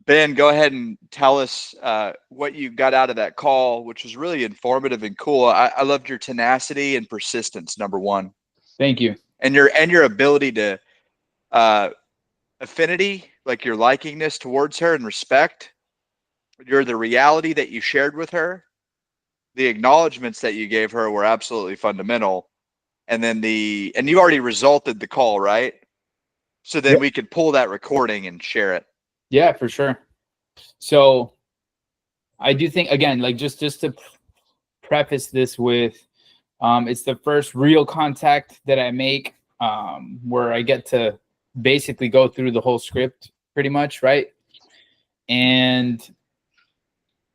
Ben, go ahead and tell us what you got out of that call, which was really informative and cool. I loved your tenacity and persistence, number one. Thank you. And your ability to affinity, like your likingness towards her and respect. You're the reality that you shared with her. The acknowledgments that you gave her were absolutely fundamental. And then and you already resulted the call, right? So then we could pull that recording and share it. Yeah, for sure. So I do think, again, like just to preface this with, it's the first real contact that I make where I get to basically go through the whole script pretty much, right? And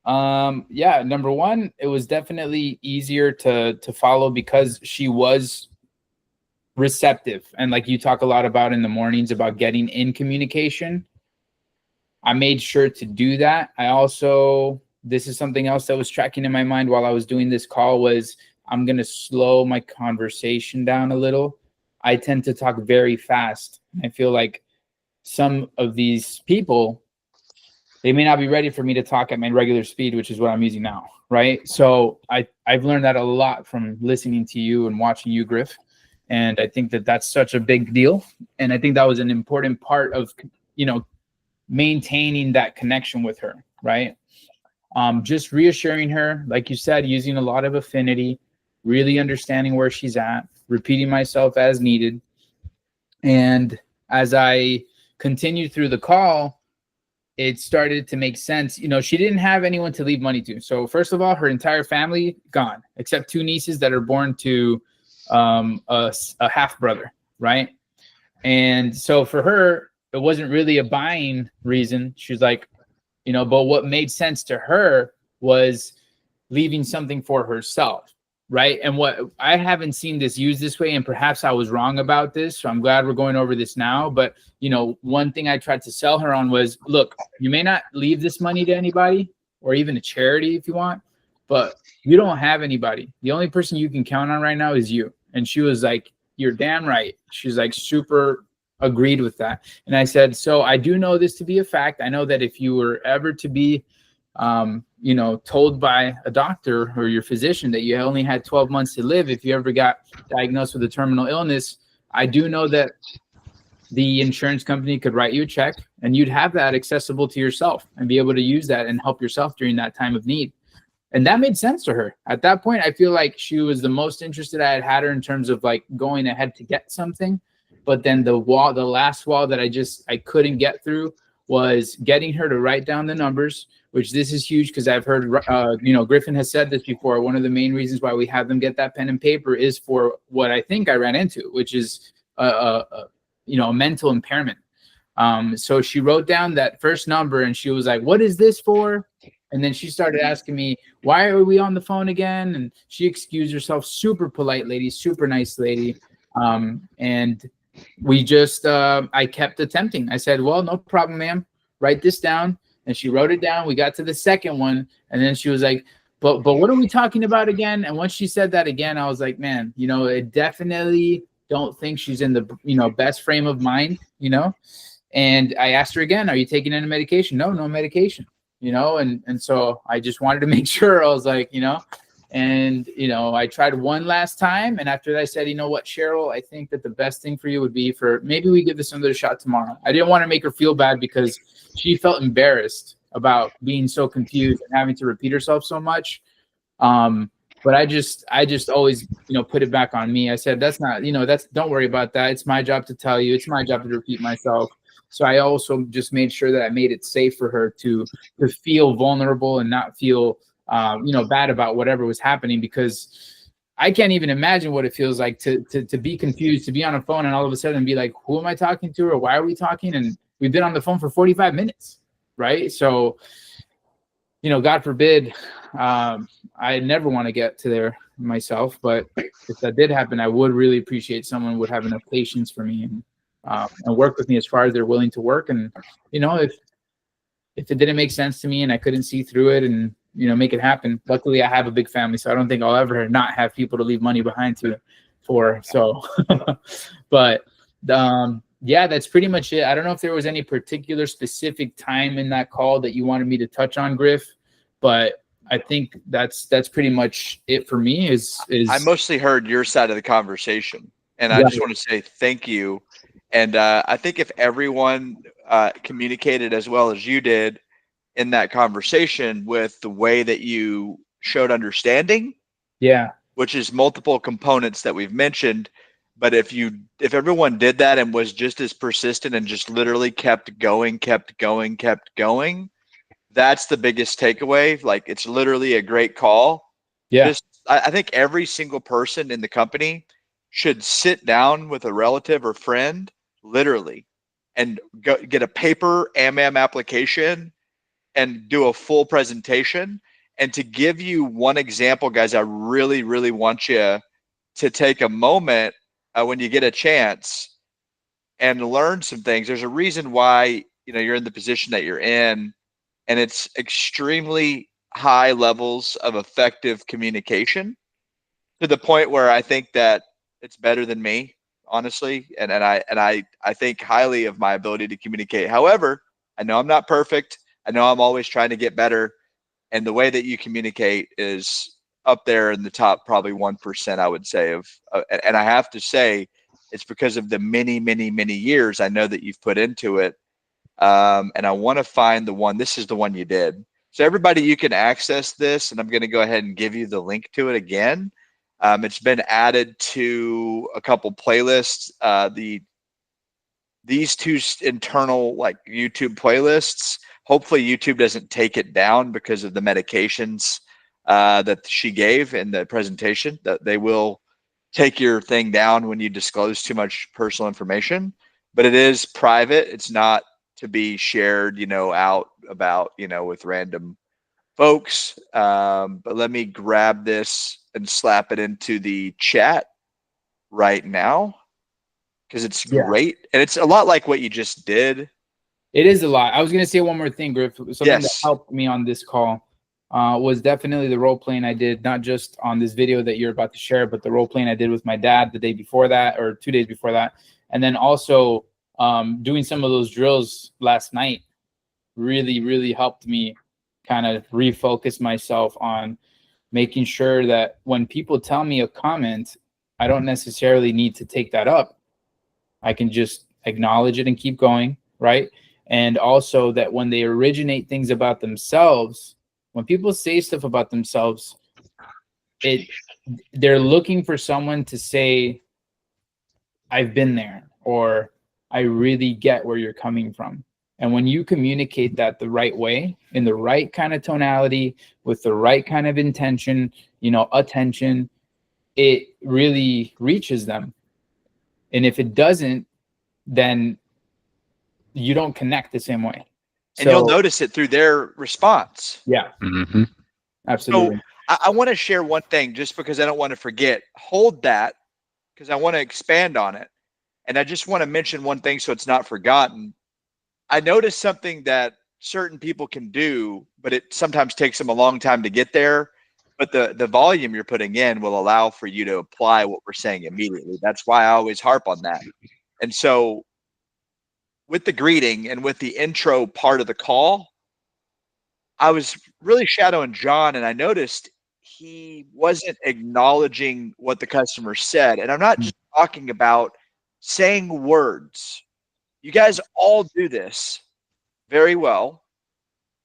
yeah, number one, it was definitely easier to follow because she was receptive. And like you talk a lot about in the mornings about getting in communication, I made sure to do that. I also, this is something else that was tracking in my mind while I was doing this call, was I'm going to slow my conversation down a little. I tend to talk very fast. I feel like some of these people, they may not be ready for me to talk at my regular speed, which is what I'm using now, right? So I've learned that a lot from listening to you and watching you, Griff. And I think that that's such a big deal. And I think that was an important part of, maintaining that connection with her, right? Just reassuring her, like you said, using a lot of affinity, really understanding where she's at, repeating myself as needed. And as I continued through the call, it started to make sense. She didn't have anyone to leave money to. So first of all, her entire family gone, except 2 nieces that are born to a half brother, right? And so for her, it wasn't really a buying reason. She's like, but what made sense to her was leaving something for herself, right? And what I haven't seen this used this way, and perhaps I was wrong about this, so I'm glad we're going over this now. But one thing I tried to sell her on was, look, you may not leave this money to anybody or even a charity if you want, but you don't have anybody. The only person you can count on right now is you. And she was like, you're damn right. She's like super agreed with that. And I said, so I do know this to be a fact. I know that if you were ever to be, told by a doctor or your physician that you only had 12 months to live, if you ever got diagnosed with a terminal illness, I do know that the insurance company could write you a check and you'd have that accessible to yourself and be able to use that and help yourself during that time of need. And that made sense to her. At that point, I feel like she was the most interested I had her in terms of like going ahead to get something. But then the last wall that I couldn't get through was getting her to write down the numbers, which this is huge because I've heard, Griffin has said this before. One of the main reasons why we have them get that pen and paper is for what I think I ran into, which is a mental impairment. So she wrote down that first number and she was like, what is this for? And then she started asking me, why are we on the phone again? And she excused herself. Super polite lady, super nice lady. And we just, I kept attempting. I said, well, no problem, ma'am. Write this down. And she wrote it down. We got to the second one. And then she was like, but what are we talking about again? And once she said that again, I was like, man, I definitely don't think she's in the, best frame of mind, And I asked her again, are you taking any medication? No medication, And so I just wanted to make sure. I was like, and, I tried one last time. And after that, I said, you know what, Cheryl, I think that the best thing for you would be for maybe we give this another shot tomorrow. I didn't want to make her feel bad because she felt embarrassed about being so confused and having to repeat herself so much. But I just always, put it back on me. I said, that's not, don't worry about that. It's my job to tell you. It's my job to repeat myself. So I also just made sure that I made it safe for her to feel vulnerable and not feel bad about whatever was happening, because I can't even imagine what it feels like to be confused, to be on a phone and all of a sudden be like, who am I talking to? Or why are we talking? And we've been on the phone for 45 minutes. Right. So, God forbid, I never want to get to there myself, but if that did happen, I would really appreciate someone would have enough patience for me and work with me as far as they're willing to work. And, if it didn't make sense to me and I couldn't see through it and, make it happen. Luckily, I have a big family, so I don't think I'll ever not have people to leave money behind for. So, but Yeah, that's pretty much it. I don't know if there was any particular specific time in that call that you wanted me to touch on, Griff, but I think that's pretty much it for me. I mostly heard your side of the conversation, and I Right. just want to say thank you. And I think if everyone communicated as well as you did in that conversation with the way that you showed understanding, Yeah. which is multiple components that we've mentioned, but if everyone did that and was just as persistent and just literally kept going, that's the biggest takeaway. Like, it's literally a great call. Yeah. Just, I think every single person in the company should sit down with a relative or friend, literally, and go get a paper AMAM application and do a full presentation. And to give you one example, guys, I really, really want you to take a moment when you get a chance and learn some things. There's a reason why, you're in the position that you're in, and it's extremely high levels of effective communication, to the point where I think that it's better than me, honestly. And I think highly of my ability to communicate. However, I know I'm not perfect. I know I'm always trying to get better. And the way that you communicate is up there in the top, probably 1%, I would say, and I have to say, it's because of the many, many, many years I know that you've put into it. And I want to find the one. This is the one you did. So everybody, you can access this, and I'm going to go ahead and give you the link to it again. It's been added to a couple playlists. These two internal, like, YouTube playlists. Hopefully YouTube doesn't take it down because of the medications that she gave in the presentation. That they will take your thing down when you disclose too much personal information, but it is private. It's not to be shared, out about, with random folks. But let me grab this and slap it into the chat right now, because it's great. And it's a lot like what you just did. It is a lot. I was going to say one more thing, Griff. Something that helped me on this call was definitely the role playing I did, not just on this video that you're about to share, but the role playing I did with my dad the day before that, or 2 days before that. And then also doing some of those drills last night really, really helped me kind of refocus myself on making sure that when people tell me a comment, I don't necessarily need to take that up. I can just acknowledge it and keep going, right? And also that when they originate things about themselves, when people say stuff about themselves, they're looking for someone to say, I've been there, or I really get where you're coming from. And when you communicate that the right way, in the right kind of tonality, with the right kind of intention, attention, it really reaches them. And if it doesn't, then you don't connect the same way. And you'll notice it through their response. Yeah. Mm-hmm. Absolutely. So I want to share one thing, just because I don't want to forget. Hold that, because I want to expand on it. And I just want to mention one thing so it's not forgotten. I noticed something that certain people can do, but it sometimes takes them a long time to get there. But the volume you're putting in will allow for you to apply what we're saying immediately. That's why I always harp on that. And so with the greeting and with the intro part of the call, I was really shadowing John, and I noticed he wasn't acknowledging what the customer said. And I'm not just talking about saying words. You guys all do this very well.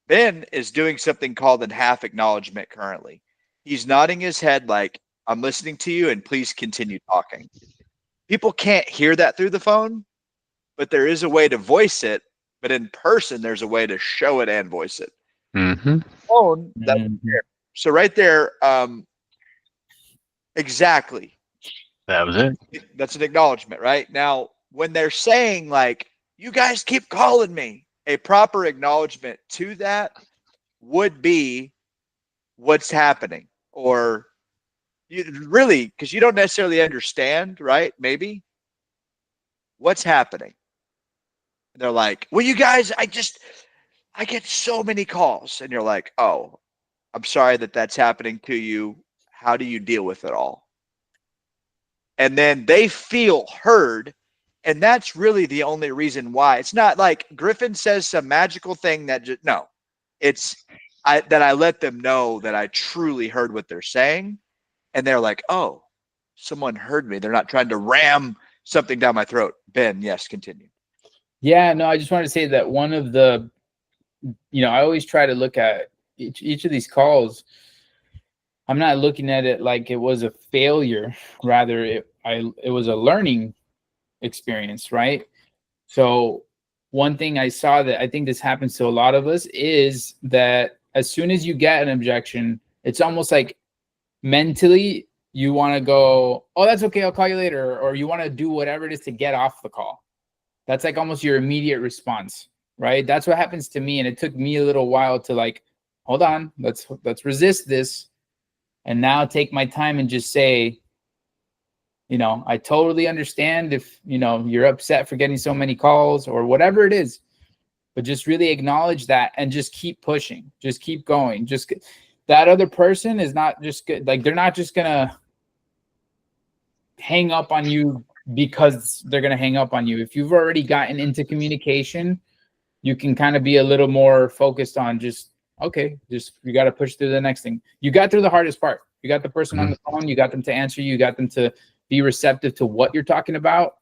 Ben is doing something called a half acknowledgement currently. He's nodding his head like, I'm listening to you and please continue talking. People can't hear that through the phone, but there is a way to voice it. But in person, there's a way to show it and voice it. Mm-hmm. Phone, so right there, exactly. That was it. That's an acknowledgement, right? Now, when they're saying, like, you guys keep calling me, a proper acknowledgement to that would be what's happening. Or you really, because you don't necessarily understand, right? Maybe what's happening. And they're like, well, you guys, I get so many calls. And you're like, oh, I'm sorry that that's happening to you. How do you deal with it all? And then they feel heard, And that's really the only reason why. It's not like Griffin says some magical thing that just, no, it's that I let them know that I truly heard what they're saying. And they're like, oh, someone heard me. They're not trying to ram something down my throat. Ben, yes, continue. Yeah, no, I just wanted to say that one of the, I always try to look at each of these calls. I'm not looking at it like it was a failure. Rather, it was a learning experience, right? So one thing I saw that I think this happens to a lot of us is that as soon as you get an objection, it's almost like mentally you want to go, oh, that's okay, I'll call you later, or you want to do whatever it is to get off the call. That's like almost your immediate response, right? That's what happens to me, and it took me a little while to like, hold on, let's resist this, and now take my time and just say, I totally understand if, you're upset for getting so many calls or whatever it is, but just really acknowledge that and just keep pushing, just keep going. Just that other person is not just good. Like, they're not just going to hang up on you because they're going to hang up on you. If you've already gotten into communication, you can kind of be a little more focused on just, okay, just, you got to push through the next thing. You got through the hardest part. You got the person on the phone. You got them to answer you. You got them to be receptive to what you're talking about.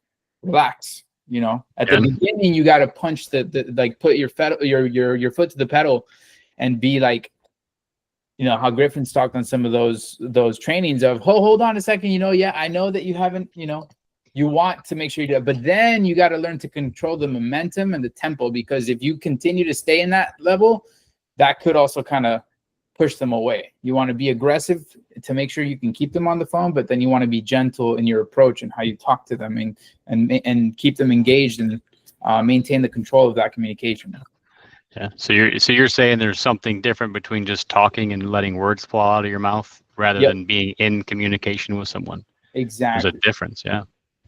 Relax. At the beginning, you got to punch like put your foot to the pedal and be like, how Griffin's talked on some of those trainings of, hold on a second, yeah, I know that you haven't, you want to make sure you do it, but then you got to learn to control the momentum and the tempo, because if you continue to stay in that level, that could also kind of push them away. You want to be aggressive to make sure you can keep them on the phone, but then you want to be gentle in your approach and how you talk to them and keep them engaged and maintain the control of that communication. Yeah. So you're saying there's something different between just talking and letting words fall out of your mouth rather than being in communication with someone. Exactly. There's a difference. Yeah.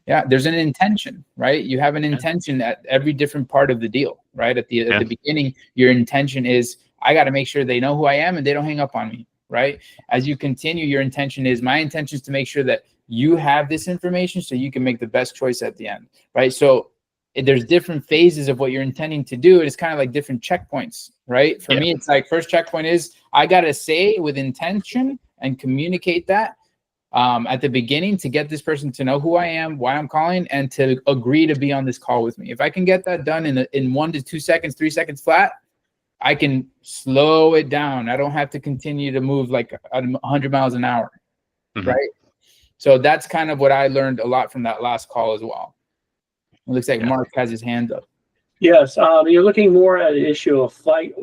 Yeah. There's an intention, right? You have an intention at every different part of the deal, right? At the beginning, your intention is, I got to make sure they know who I am and they don't hang up on me, right? As you continue, your intention is, my intention is to make sure that you have this information so you can make the best choice at the end, right? So there's different phases of what you're intending to do. It's kind of like different checkpoints, right? For me, it's like, first checkpoint is, I got to say with intention and communicate that at the beginning to get this person to know who I am, why I'm calling, and to agree to be on this call with me. If I can get that done in 1 to 2 seconds, 3 seconds flat, I can slow it down. I don't have to continue to move like 100 miles an hour, right? So that's kind of what I learned a lot from that last call as well. It looks like Mark has his hand up. Yes, you're looking more at an issue of flight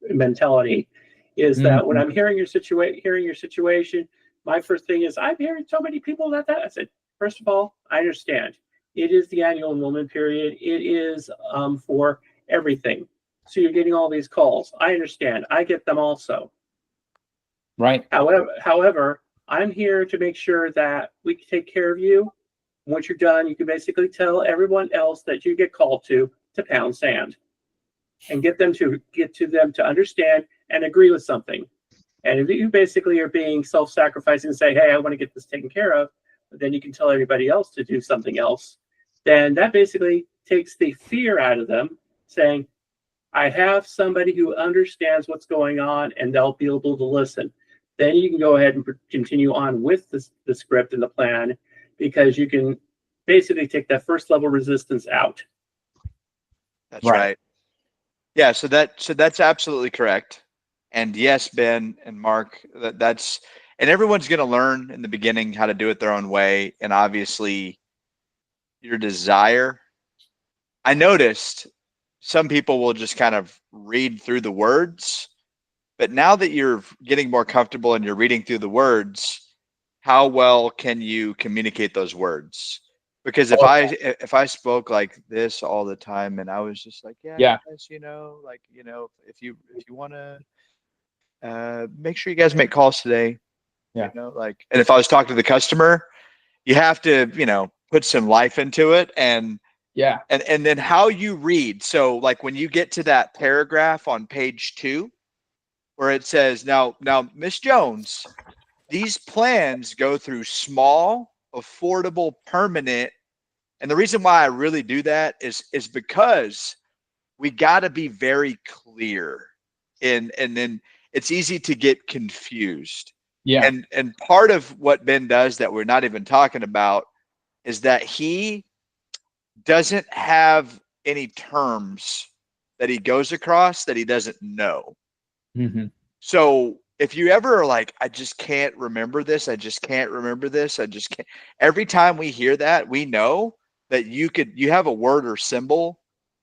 mentality. Is that when I'm hearing your situation, my first thing is, I'm hearing so many people that. I said, first of all, I understand. It is the annual enrollment period. It is for everything. So you're getting all these calls. I understand. I get them also. Right. However, I'm here to make sure that we can take care of you. Once you're done, you can basically tell everyone else that you get called to pound sand and get them to understand and agree with something. And if you basically are being self-sacrificing and say, hey, I want to get this taken care of, but then you can tell everybody else to do something else, then that basically takes the fear out of them, saying, I have somebody who understands what's going on and they'll be able to listen. Then you can go ahead and continue on with the script and the plan, because you can basically take that first level resistance out. That's right. Yeah. So that's absolutely correct. And yes, Ben and Mark, that's, and everyone's going to learn in the beginning how to do it their own way. And obviously your desire, I noticed some people will just kind of read through the words, but now that you're getting more comfortable and you're reading through the words, how well can you communicate those words? Because if I spoke like this all the time and I was just like, yeah, guys, if you want to make sure you guys make calls today, and if I was talking to the customer, you have to, put some life into it and then how you read. So like when you get to that paragraph on page 2, where it says, now, Miss Jones, these plans go through small, affordable, permanent, And the reason why I really do that is because we got to be very clear, and then it's easy to get confused. Yeah. And part of what Ben does that we're not even talking about is that he doesn't have any terms that he goes across that he doesn't know. Mm-hmm. So if you ever are like, I just can't remember this, I just can't remember this, I just can't. Every time we hear that, we know that you have a word or symbol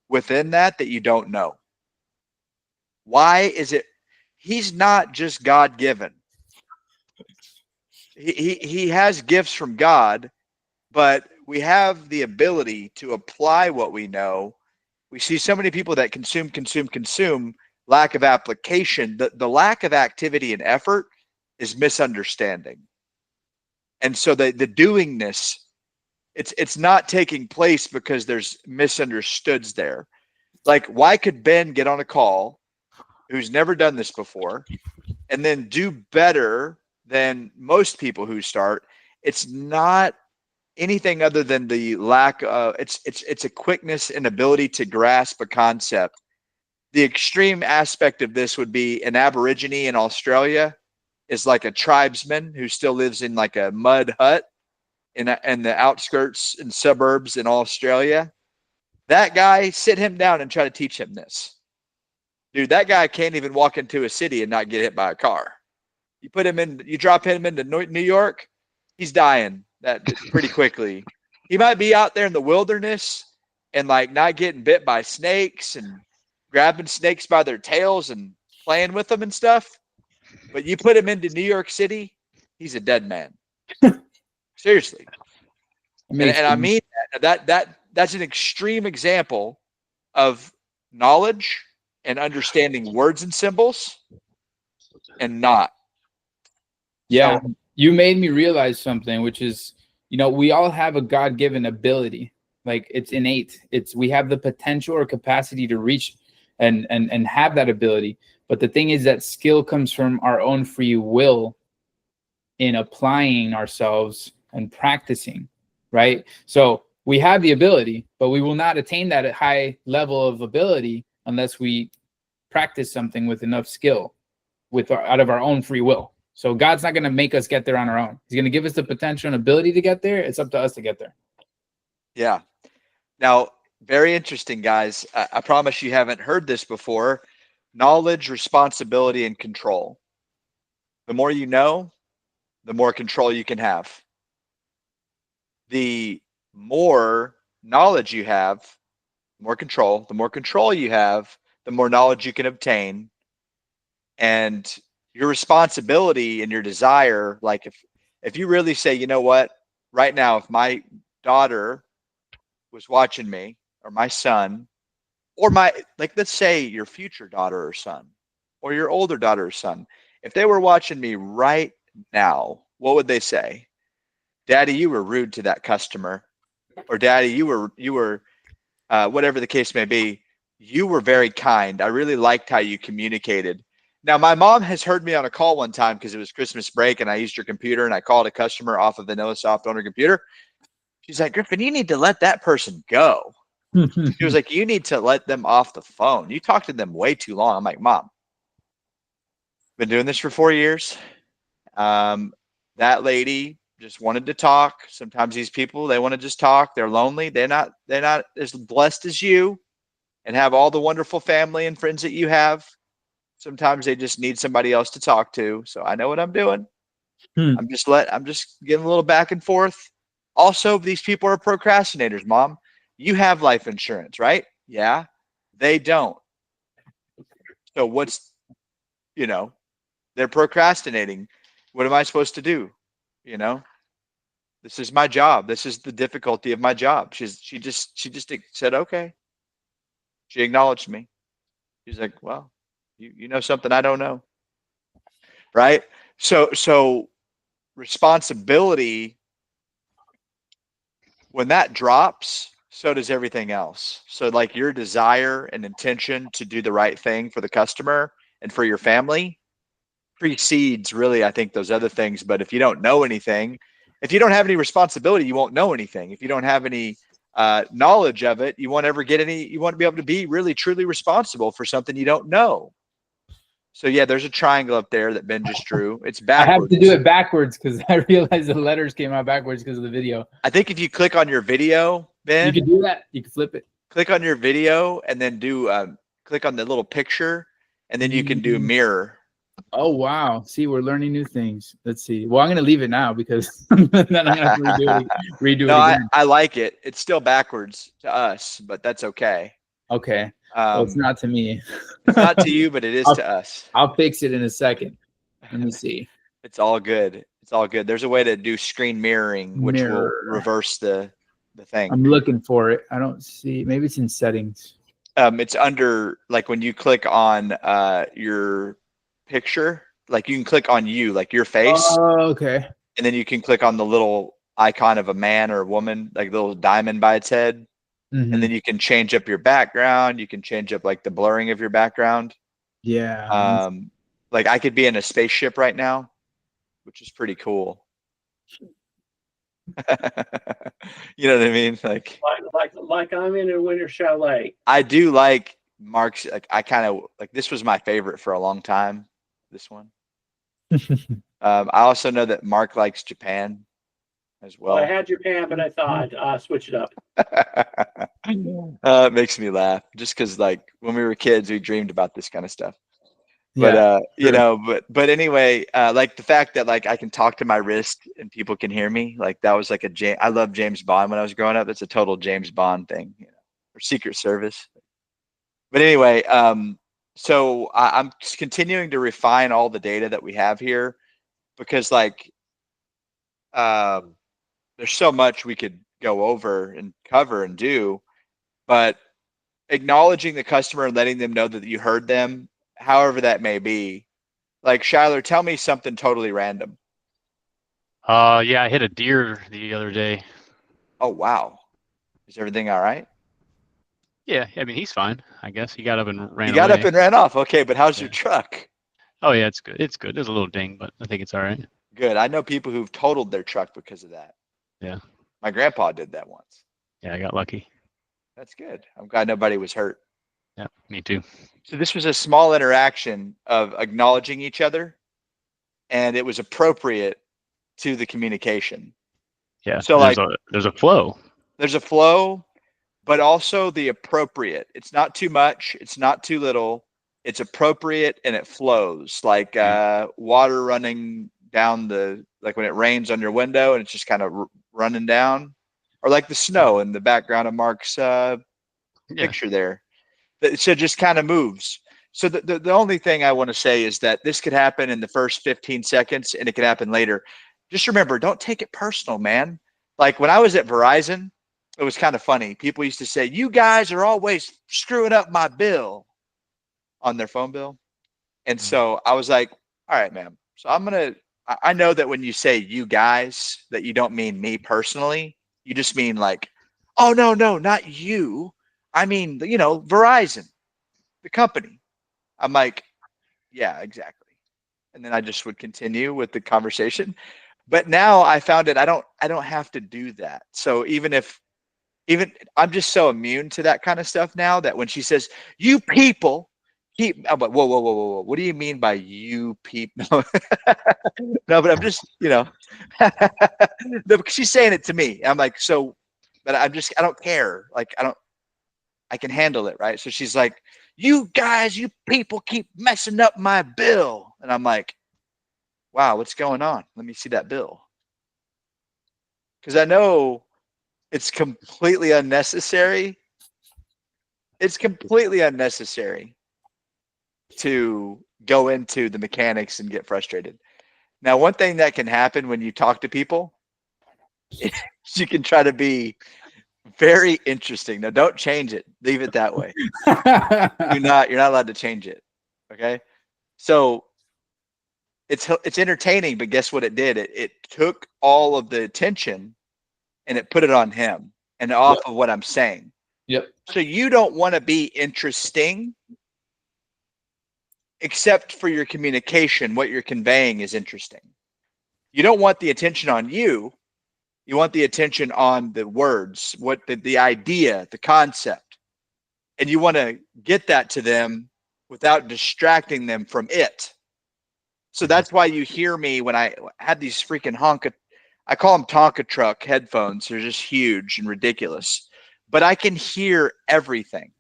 within that you don't know. Why is it? He's not just God-given. He has gifts from God, but we have the ability to apply what we know. We see so many people that consume, lack of application. The lack of activity and effort is misunderstanding. And so the doingness, it's not taking place because there's misunderstoods there. Like, why could Ben get on a call who's never done this before and then do better than most people who start? It's not anything other than the lack of it's a quickness and ability to grasp a concept. The extreme aspect of this would be an Aborigine in Australia is like a tribesman who still lives in like a mud hut in the outskirts and suburbs in Australia. That guy, sit him down and try to teach him this. Dude, that guy can't even walk into a city and not get hit by a car. You drop him into New York, he's dying that pretty quickly. He might be out there in the wilderness and like not getting bit by snakes and grabbing snakes by their tails and playing with them and stuff. But you put him into New York City, he's a dead man. Seriously. And I mean that's an extreme example of knowledge and understanding words and symbols and not. Yeah. So, you made me realize something, which is, we all have a God-given ability. Like, it's innate. We have the potential or capacity to reach and have that ability. But the thing is that skill comes from our own free will in applying ourselves and practicing, right? So we have the ability, but we will not attain that high level of ability unless we practice something with enough skill out of our own free will. So God's not going to make us get there on our own. He's going to give us the potential and ability to get there. It's up to us to get there. Yeah. Now, very interesting, guys. I promise you haven't heard this before. Knowledge, responsibility, and control. The more you know, the more control you can have. The more knowledge you have, the more control. The more control you have, the more knowledge you can obtain. And your responsibility and your desire, like if you really say, you know what, right now, if my daughter was watching me, or my son, or let's say your future daughter or son, or your older daughter or son, if they were watching me right now, what would they say? Daddy, you were rude to that customer. Or Daddy, you were whatever the case may be, you were very kind. I really liked how you communicated. Now, my mom has heard me on a call one time because it was Christmas break and I used your computer and I called a customer off of the VanillaSoft on her computer. She's like, Griffin, you need to let that person go. She was like, you need to let them off the phone. You talk to them way too long. I'm like, Mom, been doing this for 4 years. That lady just wanted to talk. Sometimes these people, they want to just talk. They're lonely. They're not as blessed as you and have all the wonderful family and friends that you have. Sometimes they just need somebody else to talk to. So I know what I'm doing. I'm just getting a little back and forth. Also, these people are procrastinators, Mom. You have life insurance, right? Yeah, they don't. So they're procrastinating. What am I supposed to do? This is my job. This is the difficulty of my job. She just said, okay. She acknowledged me. She's like, well, you know something I don't know. Right? So responsibility, when that drops, so does everything else. So like your desire and intention to do the right thing for the customer and for your family precedes really, I think, those other things. But if you don't know anything, if you don't have any responsibility, you won't know anything. If you don't have any knowledge of it. You won't ever get any. You want to be able to be really truly responsible for something you don't know. So yeah, there's a triangle up there that Ben just drew. It's I have backwards. to do it backwards because I realized the letters came out backwards because of the video. I think if you click on your video, Ben, You can do that. You can flip it. click on your video and then do click on the little picture, and then you can do mirror. Oh wow! See, we're learning new things. Let's see. Well, I'm gonna leave it now because then I'm gonna have to redo No, it again. I like it. It's still backwards to us, but that's okay. Okay. Well, it's not to me. It's not to you, but it is to us. I'll fix it in a second. Let me see. It's all good. It's all good. There's a way to do screen mirroring, which will reverse the thing. I'm looking for it. I don't see. Maybe it's in settings. It's under, like when you click on your picture, like you can click on you, like your face. Oh, okay. And then you can click on the little icon of a man or a woman, like the little diamond by its head. Mhm. And then you can change up your background. You can change up like the blurring of your background. Yeah. Like I could be in a spaceship right now, which is pretty cool. You know what I mean? Like I'm in a winter chalet. I do like Mark's. Like I kind of like, this was my favorite for a long time. This one. I also know that Mark likes Japan as well. Well, I had Japan, but I thought I'd switch it up. It makes me laugh just because, like, when we were kids, we dreamed about this kind of stuff. But Yeah, you know, but anyway, like the fact that like I can talk to my wrist and people can hear me, like that was like I love James Bond when I was growing up. It's a total James Bond thing, you know, or Secret Service. But anyway, so I'm just continuing to refine all the data that we have here, because like there's so much we could go over and cover and do, but acknowledging the customer and letting them know that you heard them, however that may be. Like, Shyler, tell me something totally random. Yeah, I hit a deer the other day. Oh, wow. Is everything all right? Yeah, I mean, he's fine, I guess. He got up and ran You got away. up and ran off. Okay, but how's your Yeah. truck? Oh, yeah, it's good. It's good. There's a little ding, but I think it's all right. Good. I know people who've totaled their truck because of that. Yeah. My grandpa did that once. Yeah, I got lucky. That's good. I'm glad nobody was hurt. Yeah, me too. So this was a small interaction of acknowledging each other, and it was appropriate to the communication. Yeah. So there's like there's a flow. there's a flow, but also the appropriate. It's not too much. It's not too little. It's appropriate and it flows like water running down like when it rains on your window and it's just kind of running down, or like the snow in the background of Mark's picture there. So it just kind of moves. So the only thing I want to say is that this could happen in the first 15 seconds and it could happen later. Just remember, don't take it personal, man. Like when I was at Verizon, it was kind of funny. People used to say, "You guys are always screwing up my bill," on their phone bill. And so I was like, all right, man. So I know that when you say "you guys," that you don't mean me personally. You just mean like, oh, no, not you. I mean, you know, Verizon, the company. I'm like, yeah, exactly. And then I just would continue with the conversation. But now I found it, I don't have to do that. So even I'm just so immune to that kind of stuff now that when she says, "You people keep," I'm like, whoa. What do you mean by "you people"? No, but I'm just, you know, no, because she's saying it to me. I'm like, so, but I don't care. Like, I can handle it, right? So she's like, "You guys, you people keep messing up my bill." And I'm like, wow, what's going on? Let me see that bill. Because I know it's completely unnecessary. It's completely unnecessary to go into the mechanics and get frustrated. Now, one thing that can happen when you talk to people is you can try to be very interesting. Now, don't change it. Leave it that way. You're not allowed to change it. Okay. So it's entertaining, but guess what it did? It took all of the attention and it put it on him and off of what I'm saying. Yep. So you don't want to be interesting, except for your communication. What you're conveying is interesting. You don't want the attention on you. You want the attention on the words, what the idea, the concept. And you want to get that to them without distracting them from it. So that's why you hear me when I had these freaking I call them Tonka truck headphones. They're just huge and ridiculous, but I can hear everything.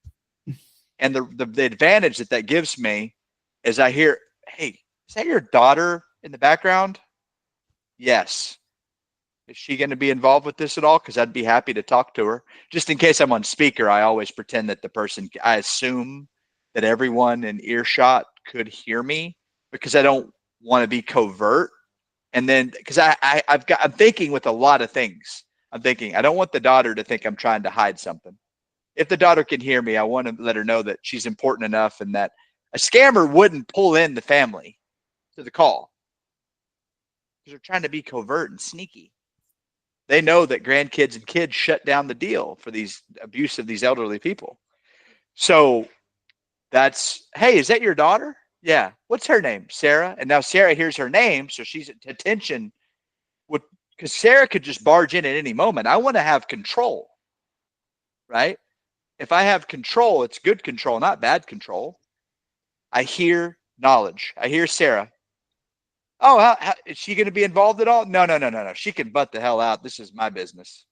And the advantage that gives me is I hear, hey, is that your daughter in the background? Yes. Is she going to be involved with this at all? Because I'd be happy to talk to her. Just in case I'm on speaker, I always pretend that I assume that everyone in earshot could hear me because I don't want to be covert. And then because I'm thinking with a lot of things. I'm thinking I don't want the daughter to think I'm trying to hide something. If the daughter can hear me, I want to let her know that she's important enough and that a scammer wouldn't pull in the family to the call because they're trying to be covert and sneaky. They know that grandkids and kids shut down the deal for these abuse of these elderly people. So that's, hey, is that your daughter? Yeah. What's her name? Sarah. And now Sarah hears her name, so she's at attention. Because Sarah could just barge in at any moment. I want to have control, right? If I have control, it's good control, not bad control. I hear knowledge. I hear Sarah. Oh, how is she going to be involved at all? No. She can butt the hell out. This is my business.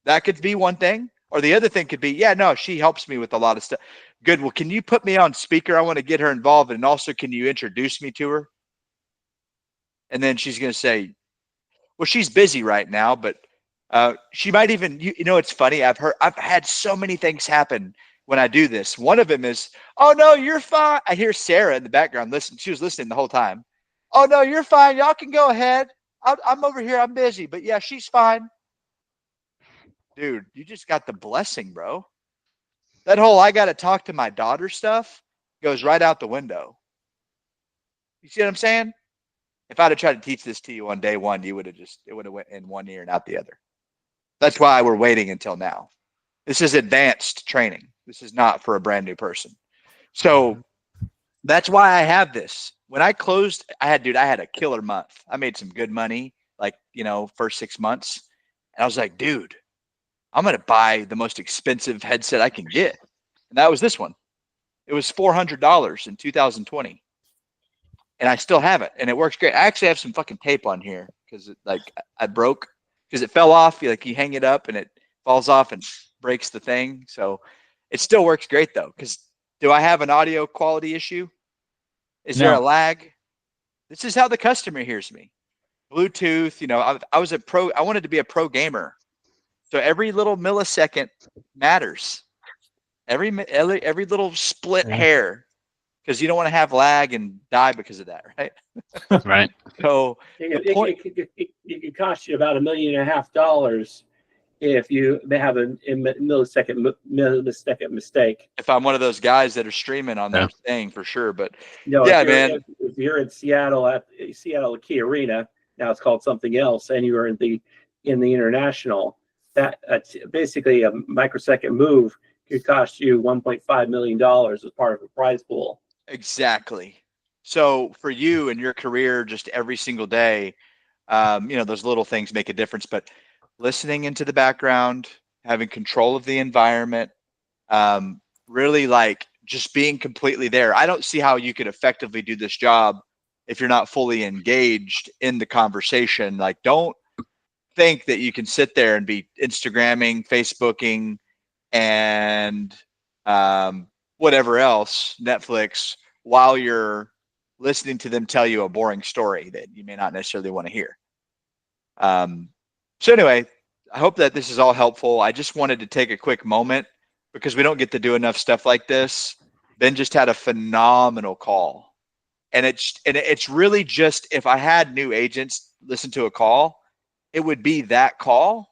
That could be one thing. Or the other thing could be, yeah, no, she helps me with a lot of stuff. Good. Well, can you put me on speaker? I want to get her involved. And also, can you introduce me to her? And then she's going to say, well, she's busy right now, but she might even, you know, it's funny. I've had so many things happen when I do this. One of them is, oh, no, you're fine. I hear Sarah in the background. Listen, she was listening the whole time. Oh, no, you're fine. Y'all can go ahead. I'm over here. I'm busy. But yeah, she's fine. Dude, you just got the blessing, bro. That whole I got to talk to my daughter stuff goes right out the window. You see what I'm saying? If I'd have tried to teach this to you on day one, it would have went in one ear and out the other. That's why we're waiting until now. This is advanced training. This is not for a brand new person. So that's why I have this. When I closed, I had a killer month. I made some good money, like, first 6 months. And I was like, dude, I'm going to buy the most expensive headset I can get. And that was this one. It was $400 in 2020. And I still have it. And it works great. I actually have some fucking tape on here because I broke because it fell off. You hang it up and it falls off and breaks the thing. So it still works great though. Because do I have an audio quality issue? Is there a lag? This is how the customer hears me. Bluetooth, I wanted to be a pro gamer. So every little millisecond matters. Every little split hair, because you don't want to have lag and die because of that, right? Right. So it could cost you about $1.5 million if you have a millisecond mistake. If I'm one of those guys that are streaming on their thing, for sure. But no, yeah, if you're in Seattle at Seattle Key Arena, now it's called something else, and you are in the international, that's basically a microsecond move could cost you $1.5 million as part of a prize pool. Exactly. So for you and your career, just every single day, those little things make a difference. But listening into the background, having control of the environment, really just being completely there. I don't see how you could effectively do this job if you're not fully engaged in the conversation. Don't think that you can sit there and be Instagramming, Facebooking, and whatever else, Netflix, while you're listening to them tell you a boring story that you may not necessarily want to hear. So anyway, I hope that this is all helpful. I just wanted to take a quick moment because we don't get to do enough stuff like this. Ben just had a phenomenal call. And it's really just, if I had new agents listen to a call, it would be that call.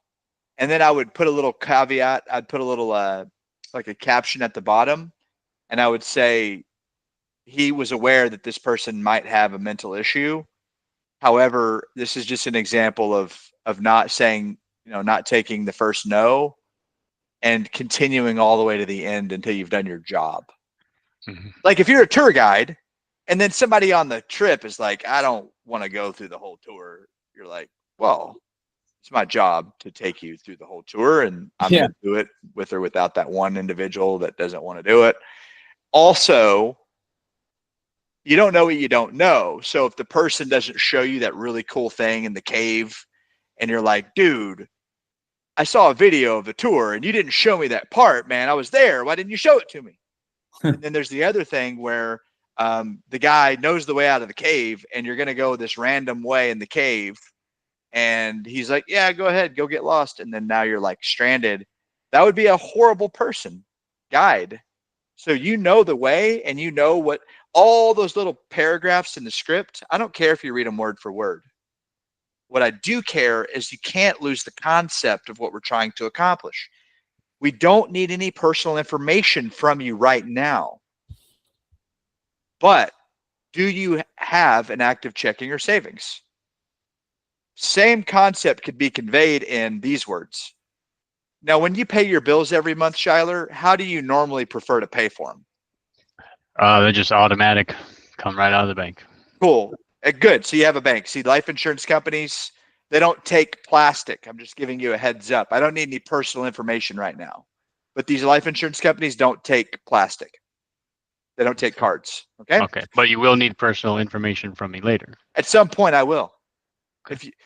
And then I would put a little caveat. I'd put a little like a caption at the bottom. And I would say he was aware that this person might have a mental issue. However, this is just an example of not saying, not taking the first no and continuing all the way to the end until you've done your job. Mm-hmm. Like if you're a tour guide and then somebody on the trip is like, I don't want to go through the whole tour. You're like, well, it's my job to take you through the whole tour, and I'm Yeah. going to do it with or without that one individual that doesn't want to do it. Also, you don't know what you don't know. So if the person doesn't show you that really cool thing in the cave and you're like, dude, I saw a video of the tour and you didn't show me that part, man. I was there. Why didn't you show it to me? And then there's the other thing where the guy knows the way out of the cave and you're going to go this random way in the cave. And he's like, yeah, go ahead, go get lost. And then now you're like stranded. That would be a horrible guide. So you know the way and you know what all those little paragraphs in the script. I don't care if you read them word for word. What I do care is you can't lose the concept of what we're trying to accomplish. We don't need any personal information from you right now. But do you have an active checking or savings? Same concept could be conveyed in these words. Now, when you pay your bills every month, Shyler, how do you normally prefer to pay for them? They're just automatic, come right out of the bank. Cool. Good. So you have a bank. See, life insurance companies, they don't take plastic. I'm just giving you a heads up. I don't need any personal information right now. But these life insurance companies don't take plastic. They don't take cards. Okay? Okay. But you will need personal information from me later. At some point, I will.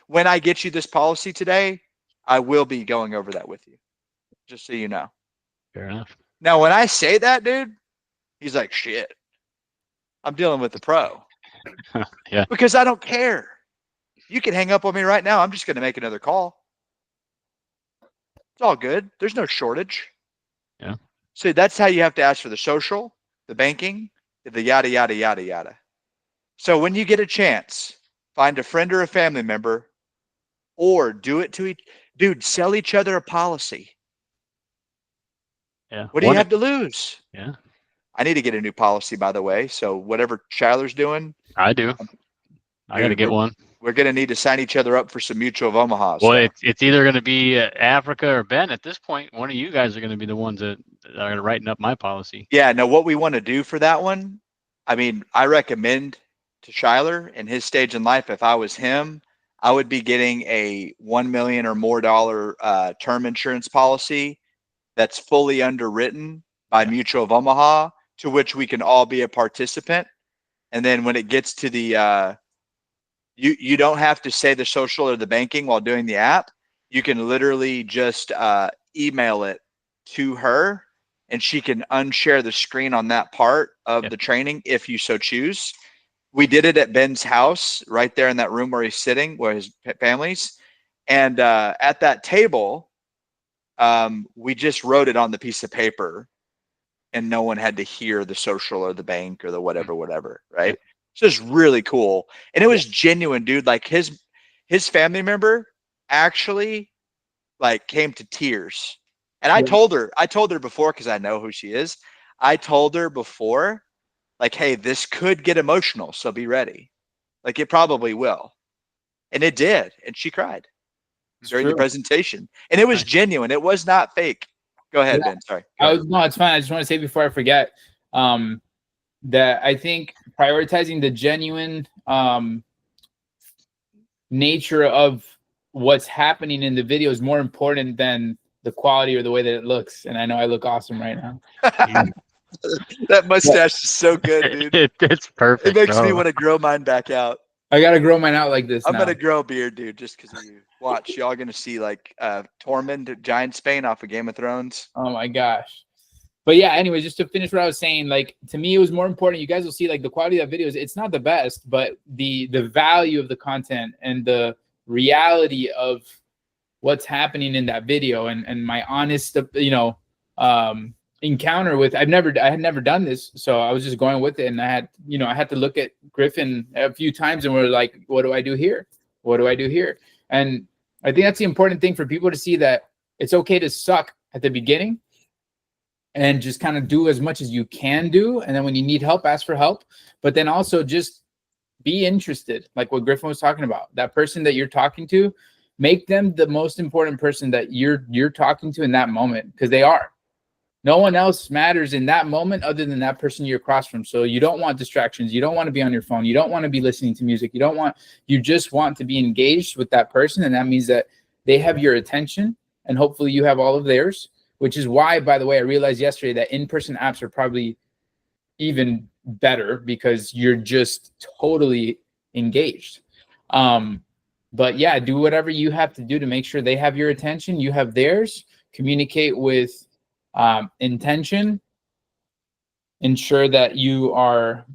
When I get you this policy today, I will be going over that with you. Just so you know. Fair enough. Now, when I say that, dude, he's like, shit, I'm dealing with the pro. Yeah. Because I don't care. You can hang up on me right now. I'm just going to make another call. It's all good. There's no shortage. Yeah. So that's how you have to ask for the social, the banking, the yada, yada, yada, yada. So when you get a chance, find a friend or a family member or do it to dude, sell each other a policy. Yeah. What do you have to lose? Yeah. I need to get a new policy, by the way. So whatever Shyler's doing, I do. I got to get one. We're going to need to sign each other up for some mutual of Omaha. Well, So. it's either going to be Africa or Ben. At this point, one of you guys are going to be the ones that are going to write up my policy. Yeah, no, what we want to do for that one, I mean, I recommend to Shyler in his stage in life, if I was him, I would be getting a $1 million or more term insurance policy that's fully underwritten by Mutual of Omaha, to which we can all be a participant. And then when it gets to the you don't have to say the social or the banking while doing the app. You can literally just email it to her and she can unshare the screen on that part of the training if you so choose. We did it at Ben's house right there in that room where he's sitting, where his family's. And at that table, we just wrote it on the piece of paper and no one had to hear the social or the bank or the whatever, right? So it's really cool. And it was genuine, dude. Like his family member actually like came to tears. And I told her before, because I know who she is. I told her before, like, hey, this could get emotional, so be ready. Like it probably will. And it did. And she cried during the presentation. And it was genuine. It was not fake. Go ahead, Ben. Sorry. No, it's fine. I just want to say before I forget, that I think prioritizing the genuine nature of what's happening in the video is more important than the quality or the way that it looks. And I know I look awesome right now. That mustache is so good, dude. It's perfect. It makes me want to grow mine back out. I got to grow mine out like this. I'm going to grow a beard, dude, just because of you. Watch. Y'all going to see like Tormund, Giant Spain off of Game of Thrones. Oh my gosh. But yeah, anyway, just to finish what I was saying, like to me, it was more important. You guys will see like the quality of that videos. It's not the best, but the value of the content and the reality of what's happening in that video and my honest, encounter with, I had never done this. So I was just going with it. And I had to look at Griffin a few times and we're like, what do I do here? What do I do here? And I think that's the important thing for people to see, that it's okay to suck at the beginning and just kind of do as much as you can do. And then when you need help, ask for help. But then also just be interested, like what Griffin was talking about. That person that you're talking to, make them the most important person that you're talking to in that moment, because they are. No one else matters in that moment other than that person you're across from. So you don't want distractions. You don't want to be on your phone. You don't want to be listening to music. You just want to be engaged with that person. And that means that they have your attention, and hopefully you have all of theirs, which is why, by the way, I realized yesterday that in-person apps are probably even better because you're just totally engaged. But yeah, do whatever you have to do to make sure they have your attention, you have theirs. Communicate with intention. Ensure that you are,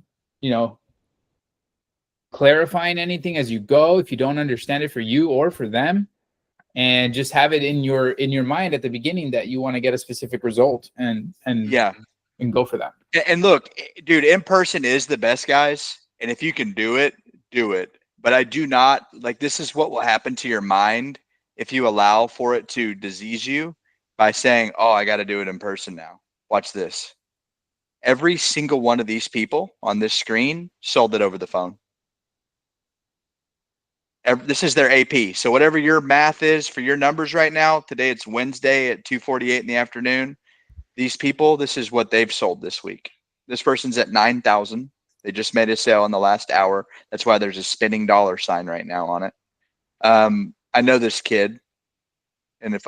clarifying anything as you go if you don't understand it for you or for them, and just have it in your mind at the beginning that you want to get a specific result and go for that. And look, dude, in person is the best, guys. And if you can do it, do it. But I do not this is what will happen to your mind if you allow for it to disease you by saying, oh, I got to do it in person now. Watch this. Every single one of these people on this screen sold it over the phone. This is their AP. So whatever your math is for your numbers right now, today it's Wednesday at 2:48 in the afternoon. These people, this is what they've sold this week. This person's at 9,000. They just made a sale in the last hour. That's why there's a spinning dollar sign right now on it. I know this kid, and it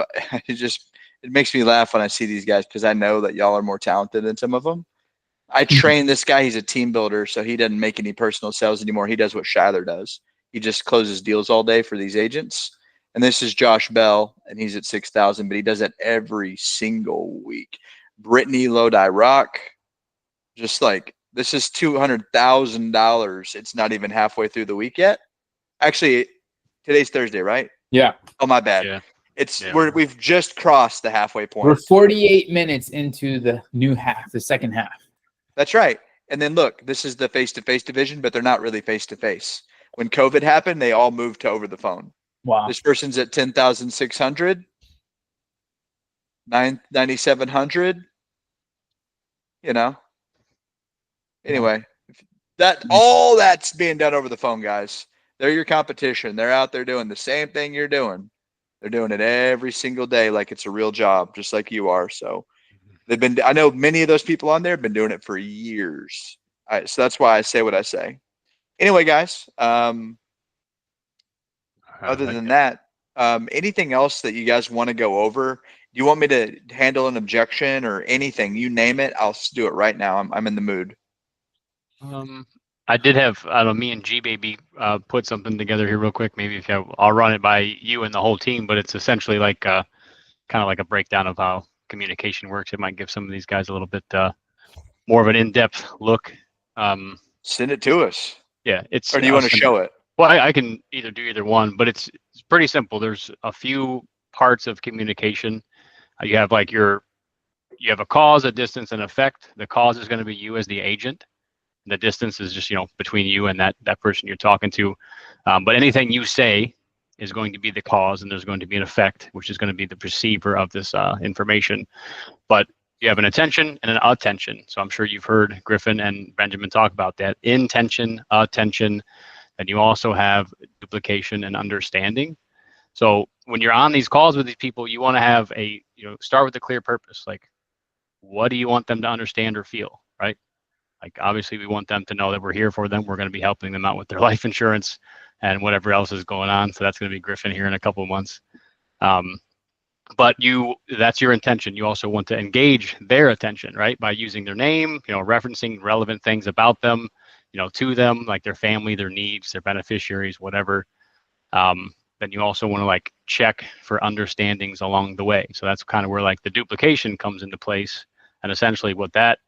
makes me laugh when I see these guys because I know that y'all are more talented than some of them. I train this guy. He's a team builder, so he doesn't make any personal sales anymore. He does what Shyler does. He just closes deals all day for these agents. And this is Josh Bell, and he's at 6,000, but he does it every single week. Brittany Lodi Rock, just this is $200,000. It's not even halfway through the week yet. Actually, today's Thursday, right? Yeah. Oh, my bad. Yeah. We've just crossed the halfway point. We're 48 minutes into the new half, the second half. That's right. And then look, this is the face-to-face division, but they're not really face-to-face. When COVID happened, they all moved to over the phone. Wow. This person's at 10,600, 9,700. Anyway, all that's being done over the phone, guys. They're your competition. They're out there doing the same thing you're doing. They're doing it every single day like it's a real job, just like you are. So I know many of those people on there have been doing it for years. So that's why I say what I say. Anyway, guys, other than that, anything else that you guys want to go over? Do you want me to handle an objection or anything? You name it, I'll do it right now. I'm in the mood. I did have, me and G Baby put something together here real quick. Maybe I'll run it by you and the whole team, but it's essentially kind of like a breakdown of how communication works. It might give some of these guys a little bit more of an in-depth look. Send it to us. Yeah, or do you want to show it? Well, I can either do either one, but it's pretty simple. There's a few parts of communication. You have you have a cause, a distance, and effect. The cause is going to be you as the agent. The distance is just between you and that person you're talking to. But anything you say is going to be the cause, and there's going to be an effect, which is going to be the perceiver of this information. But you have an attention and an attention. So I'm sure you've heard Griffin and Benjamin talk about that. Intention, attention, and you also have duplication and understanding. So when you're on these calls with these people, you want to have start with a clear purpose. Like, what do you want them to understand or feel, right? Like, obviously we want them to know that we're here for them. We're going to be helping them out with their life insurance and whatever else is going on. So that's going to be Griffin here in a couple of months. But that's your intention. You also want to engage their attention, right? By using their name, referencing relevant things about them, to them, like their family, their needs, their beneficiaries, whatever. Then you also want to check for understandings along the way. So that's kind of where the duplication comes into place. And essentially what that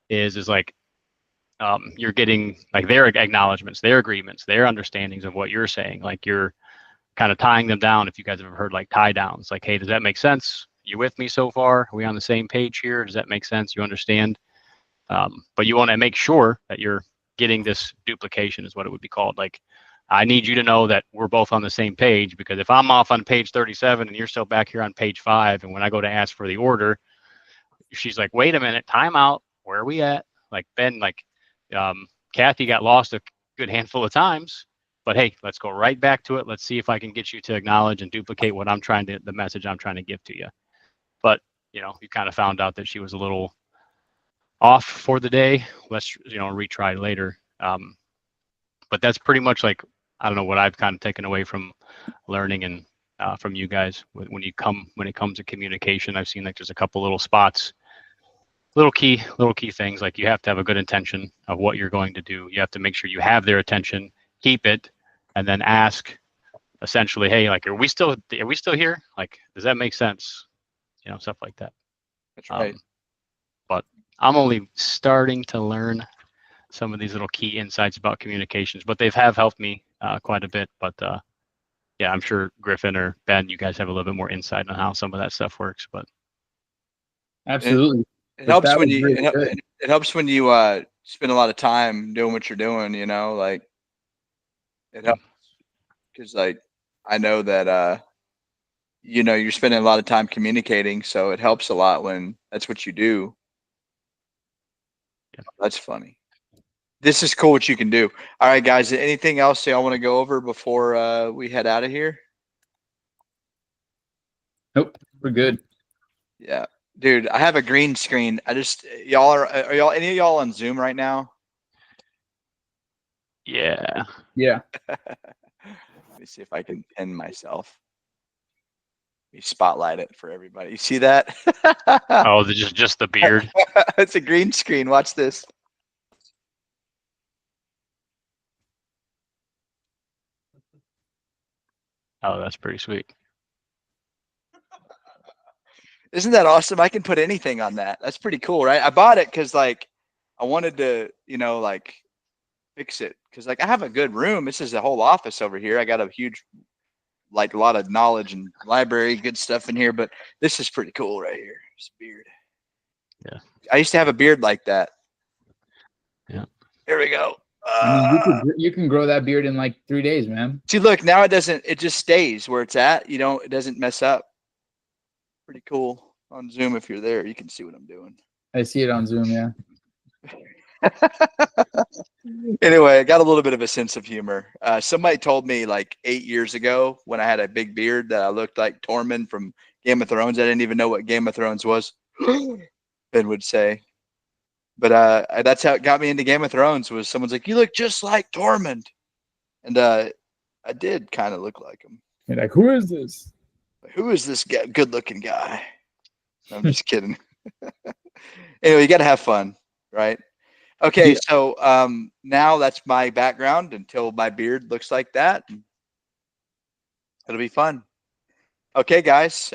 is you're getting their acknowledgments, their agreements, their understandings of what you're saying. You're kind of tying them down. If you guys have ever heard tie downs, hey, does that make sense? You with me so far? Are we on the same page here? Does that make sense? You understand? But you want to make sure that you're getting this duplication is what it would be called. I need you to know that we're both on the same page, because if I'm off on page 37 and you're still back here on page 5, and when I go to ask for the order, she's like, wait a minute, time out. Where are we at? Ben, Kathy got lost a good handful of times, but hey, let's go right back to it. Let's see if I can get you to acknowledge and duplicate the message I'm trying to give to you. But, you kind of found out that she was a little off for the day. Let's, retry later. But that's pretty much I don't know what I've kind of taken away from learning and from you guys when it comes to communication. I've seen like there's a couple little spots, little key things, like you have to have a good intention of what you're going to do. You have to make sure you have their attention, keep it, and then ask essentially, hey, like, are we still here? Like, does that make sense? You know, stuff like that. That's right. But I'm only starting to learn some of these little key insights about communications, but they have helped me quite a bit. But yeah, I'm sure Griffin or Ben, you guys have a little bit more insight on how some of that stuff works. But Absolutely. It But helps that when was you really it, good. it helps when you spend a lot of time doing what you're doing, you know, like it helps because like I know that you know, you're spending a lot of time communicating, so it helps a lot when that's what you do. Yeah. That's funny. This is cool what you can do. All right, guys, anything else y'all want to go over before we head out of here? Nope, we're good. Yeah. Dude, I have a green screen. Are y'all any of y'all on Zoom right now? yeah, Yeah. Let me see if I can pin myself. Let me spotlight it for everybody. You see that? oh, just the beard. It's a green screen. Watch this. Oh, that's pretty sweet. Isn't that awesome? I can put anything on that. That's pretty cool, right? I bought it because like I wanted to, you know, like fix it because like I have a good room. This is a whole office over here. I got a huge, like a lot of knowledge and library, good stuff in here. But this is pretty cool right here. This beard. Yeah. I used to have a beard like that. Yeah. Here we go. I mean, you can grow that beard in like 3 days, man. See, look, now it doesn't. It just stays where it's at. You don't. It doesn't mess up. Pretty cool on Zoom. If you're there, you can see what I'm doing. I see it on Zoom, yeah. Anyway, I got a little bit of a sense of humor. Somebody told me like 8 years ago when I had a big beard that I looked like Tormund from Game of Thrones. I didn't even know what Game of Thrones was. Ben would say, but that's how it got me into Game of Thrones. Was someone's like, "You look just like Tormund," and I did kind of look like him. You're like, who is this? Who is this good-looking guy? I'm just kidding. Anyway, you got to have fun, right? Okay, Yeah. so now that's my background until my beard looks like that. It'll be fun. Okay, guys,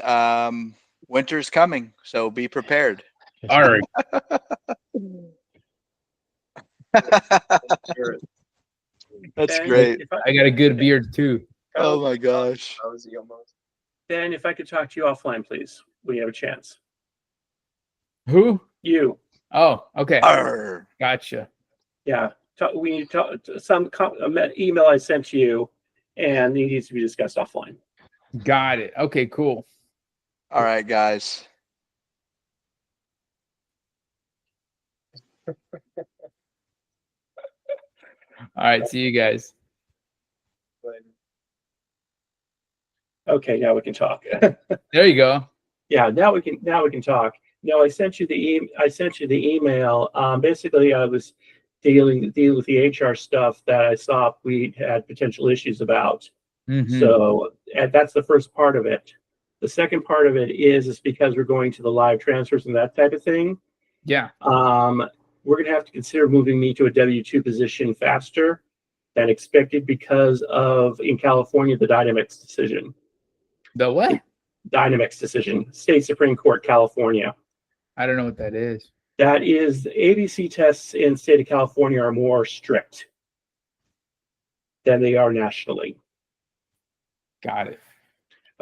winter's coming, so be prepared. All right. That's And great. I got a good beard too. Oh my gosh. Dan, if I could talk to you offline, please. We have a chance. Who? You. Oh, okay. Arr. Gotcha. Yeah. We need to talk some email I sent to you, and it needs to be discussed offline. Got it. Okay, cool. All right, guys. All right, see you guys. Okay, now we can talk. There you go. Yeah, now we can talk. No, I sent you the email. Basically, I was dealing with the HR stuff that I saw we had potential issues about. Mhm. So that's the first part of it. The second part of it is because we're going to the live transfers and that type of thing. Yeah. We're going to have to consider moving me to a W-2 position faster than expected because of, in California, the Dynamics decision. The what? Dynamics decision, State Supreme Court, California. I don't know what that is. That is, the ABC tests in the state of California are more strict than they are nationally. Got it.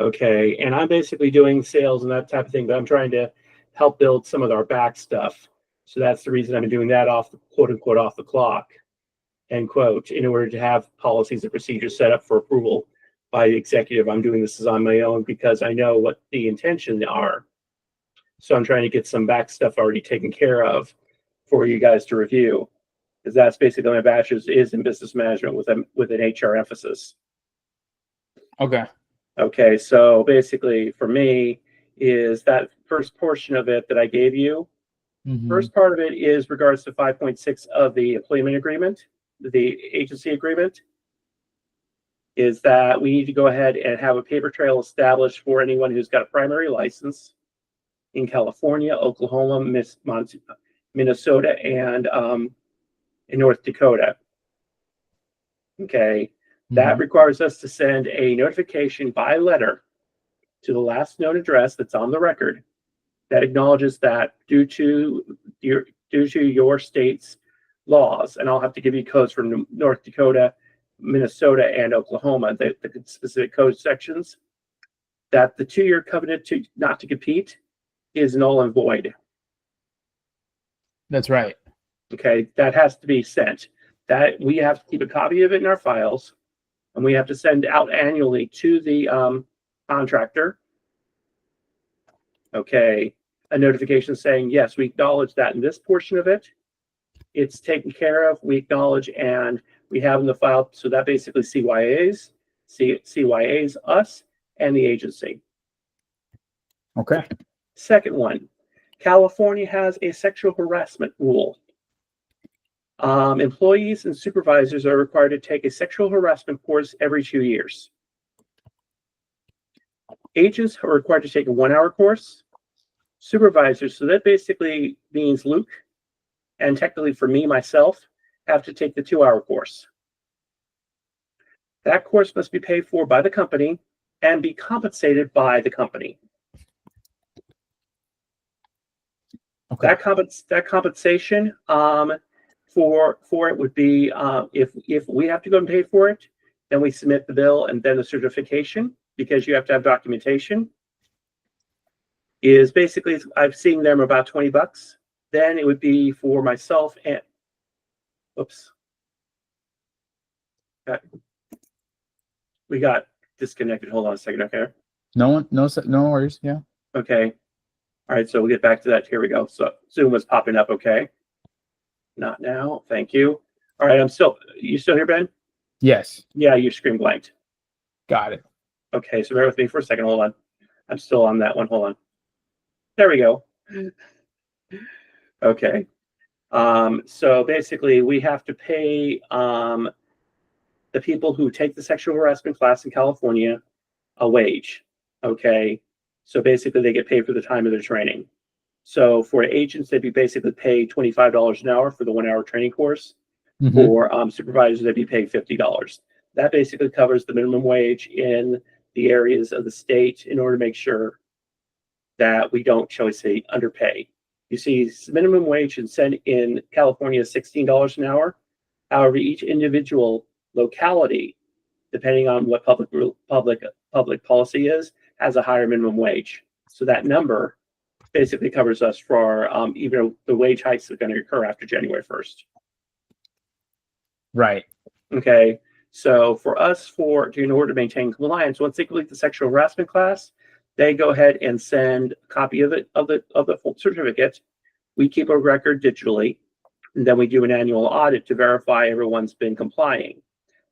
Okay, and I'm basically doing sales and that type of thing, but I'm trying to help build some of our back stuff. So that's the reason I'm doing that off the quote unquote off the clock, end quote, in order to have policies and procedures set up for approval by the executive. I'm doing this on my own because I know what the intentions are. So I'm trying to get some back stuff already taken care of for you guys to review, because that's basically my bachelor's is in business management with an HR emphasis. Okay. Okay, so basically for me is that first portion of it that I gave you. Mhm. First part of it is regards to 5.6 of the employment agreement, the agency agreement. is that we need to go ahead and have a paper trail established for anyone who's got a primary license in California, Oklahoma, Minnesota, and in North Dakota. Okay, that requires us to send a notification by letter to the last known address that's on the record that acknowledges that due to your state's laws, and I'll have to give you codes from North Dakota, Minnesota, and Oklahoma, the specific code sections, that the 2-year covenant not to compete is null and void. That's right. Okay, that has to be sent. That we have to keep a copy of it in our files, and we have to send out annually to the contractor. Okay, a notification saying, yes, we acknowledge that in this portion of it, it's taken care of, we acknowledge, and we have in the file. So that basically CYAs, us, and the agency. Okay. Second one, California has a sexual harassment rule. Employees and supervisors are required to take a sexual harassment course every 2 years. Agents are required to take a 1-hour course. Supervisors, so that basically means Luke, and technically for me, myself, have to take the 2-hour course. That course must be paid for by the company and be compensated by the company. Okay. That compensation for it would be if we have to go and pay for it, then we submit the bill and then the certification, because you have to have documentation. Is basically, I've seen them about $20. Then it would be for myself and oops. We got disconnected. Hold on a second, okay? No worries. Yeah. Okay. All right, so we'll get back to that. Here we go. So Zoom was popping up, okay? Not now. Thank you. All right, you still here, Ben? Yes. Yeah, your screen blanked. Got it. Okay, so bear with me for a second. Hold on. I'm still on that one. Hold on. There we go. Okay. So basically, we have to pay the people who take the sexual harassment class in California a wage. Okay. So basically, they get paid for the time of their training. So for agents, they'd be basically paid $25 an hour for the 1-hour training course. For supervisors, they'd be paid $50. That basically covers the minimum wage in the areas of the state in order to make sure that we don't, shall we say, underpay. You see, minimum wage in California is $16 an hour. However, each individual locality, depending on what public policy is, has a higher minimum wage. So that number basically covers us for even the wage hikes that are going to occur after January 1st. Right. Okay. So for us, in order to maintain compliance, once they complete the sexual harassment class, they go ahead and send a copy of the full certificate. We keep a record digitally, and then we do an annual audit to verify everyone's been complying.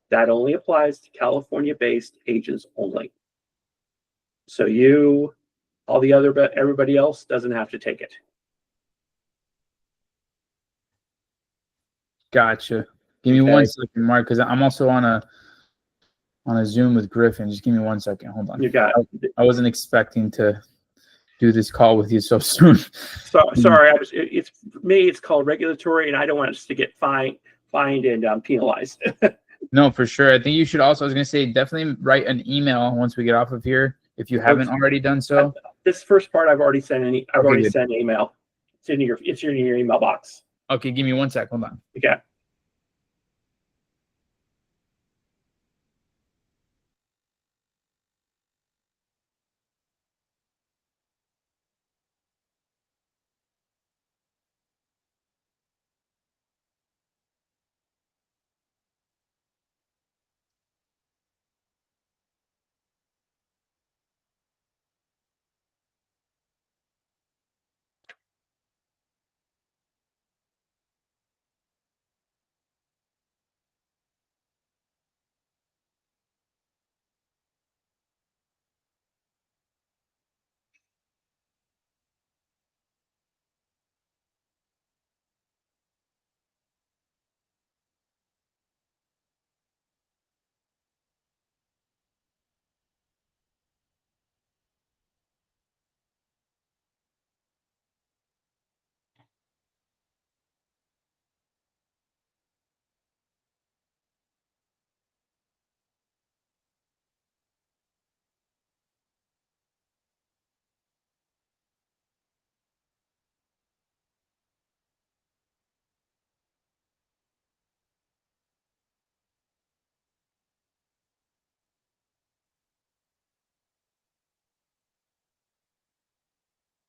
That only applies to California-based agents only. So everybody else doesn't have to take it. Gotcha. Give me 1 second, Mark, because I'm also on a Zoom with Griffin. Just give me 1 second. Hold on. You got it. I wasn't expecting to do this call with you so soon. Sorry, it's me. It's called regulatory, and I don't want us to get fined and penalized. No, for sure. I think you should also, I was going to say, definitely write an email once we get off of here, if you haven't already done so. This first part, I've already sent an email. It's in your email box. Okay, give me 1 sec. Hold on. Okay.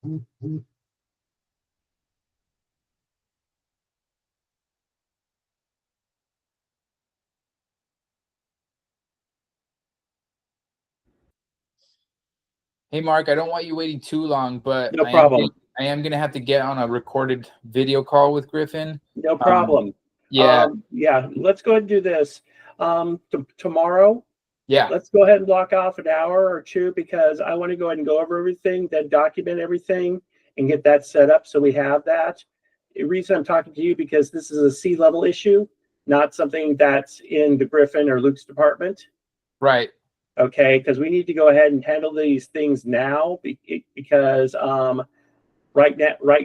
Hey, Mark, I don't want you waiting too long, but No problem. I am going to have to get on a recorded video call with Griffin. No problem. Yeah. Yeah, let's go ahead and do this. Tomorrow, Yeah. let's go ahead and block off an hour or two because I want to go ahead and go over everything, then document everything and get that set up so we have that. The reason I'm talking to you because this is a C-level issue, not something that's in the Griffin or Luke's department. Right. Okay, because we need to go ahead and handle these things now because right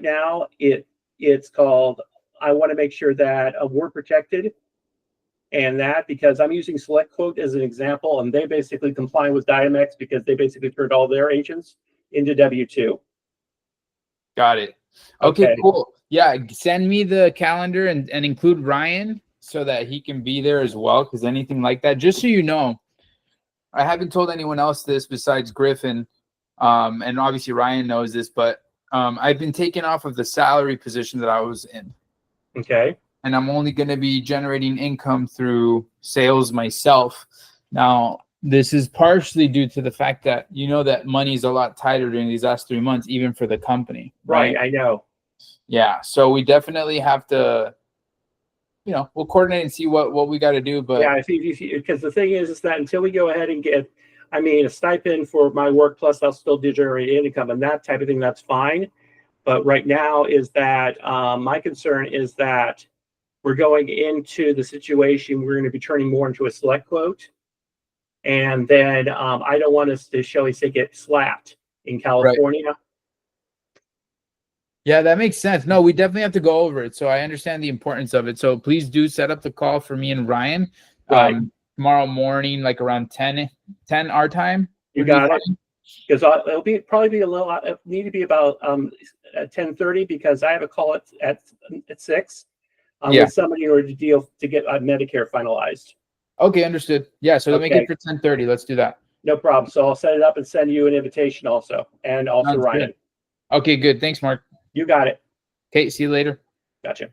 now it's called, I want to make sure that we're protected, and that because I'm using Select Quote as an example, and they basically comply with Dynamex because they basically turned all their agents into W-2. Got it. Okay, cool. Yeah, send me the calendar and include Ryan so that he can be there as well, because anything like that, just so you know, I haven't told anyone else this besides Griffin, and obviously Ryan knows this, but I've been taken off of the salary position that I was in. Okay. And I'm only going to be generating income through sales myself. Now, this is partially due to the fact that you know that money is a lot tighter during these last 3 months, even for the company. Right, I know. Yeah, so we definitely have to, we'll coordinate and see what we got to do. But yeah, because the thing is that until we go ahead and get, a stipend for my work plus I'll still generate income and that type of thing, that's fine. But right now is that my concern is that we're going into the situation we're going to be turning more into a Select Quote, and then I don't want us to, shall we say, get slapped in California. Right. Yeah, that makes sense. No, we definitely have to go over it. So I understand the importance of it. So please do set up the call for me and Ryan tomorrow morning, like around 10 our time. You got it. Because it'll probably be a little. It need to be about 10:30 because I have a call at 6. With somebody in order to get Medicare finalized. Okay, understood. Yeah, so make it for 10:30. Let's do that. No problem. So I'll set it up and send you an invitation also, and also Ryan. Good. Okay, good. Thanks, Mark. You got it. Okay, see you later. Gotcha.